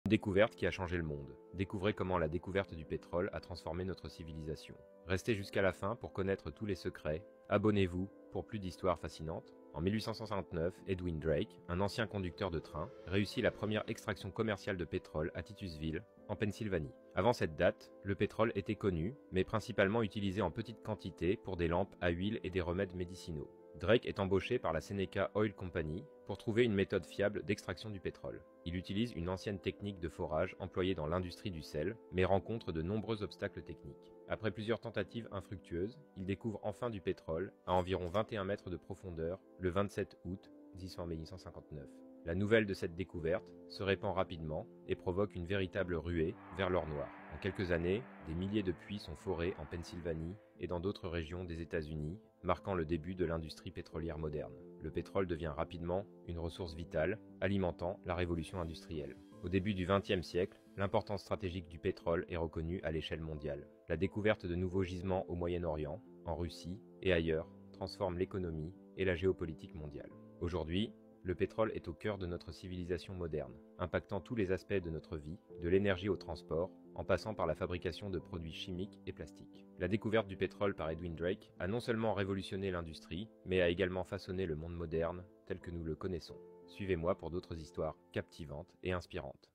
Découverte qui a changé le monde. Découvrez comment la découverte du pétrole a transformé notre civilisation. Restez jusqu'à la fin pour connaître tous les secrets. Abonnez-vous pour plus d'histoires fascinantes. En 1869, Edwin Drake, un ancien conducteur de train, réussit la première extraction commerciale de pétrole à Titusville, en Pennsylvanie. Avant cette date, le pétrole était connu, mais principalement utilisé en petite quantité pour des lampes à huile et des remèdes médicinaux. Drake est embauché par la Seneca Oil Company pour trouver une méthode fiable d'extraction du pétrole. Il utilise une ancienne technique de forage employée dans l'industrie du sel, mais rencontre de nombreux obstacles techniques. Après plusieurs tentatives infructueuses, il découvre enfin du pétrole à environ 21 mètres de profondeur le 27 août 1859. La nouvelle de cette découverte se répand rapidement et provoque une véritable ruée vers l'or noir. En quelques années, des milliers de puits sont forés en Pennsylvanie et dans d'autres régions des États-Unis, marquant le début de l'industrie pétrolière moderne. Le pétrole devient rapidement une ressource vitale, alimentant la révolution industrielle. Au début du XXe siècle, l'importance stratégique du pétrole est reconnue à l'échelle mondiale. La découverte de nouveaux gisements au Moyen-Orient, en Russie et ailleurs transforme l'économie et la géopolitique mondiale. Aujourd'hui, le pétrole est au cœur de notre civilisation moderne, impactant tous les aspects de notre vie, de l'énergie au transport, en passant par la fabrication de produits chimiques et plastiques. La découverte du pétrole par Edwin Drake a non seulement révolutionné l'industrie, mais a également façonné le monde moderne tel que nous le connaissons. Suivez-moi pour d'autres histoires captivantes et inspirantes.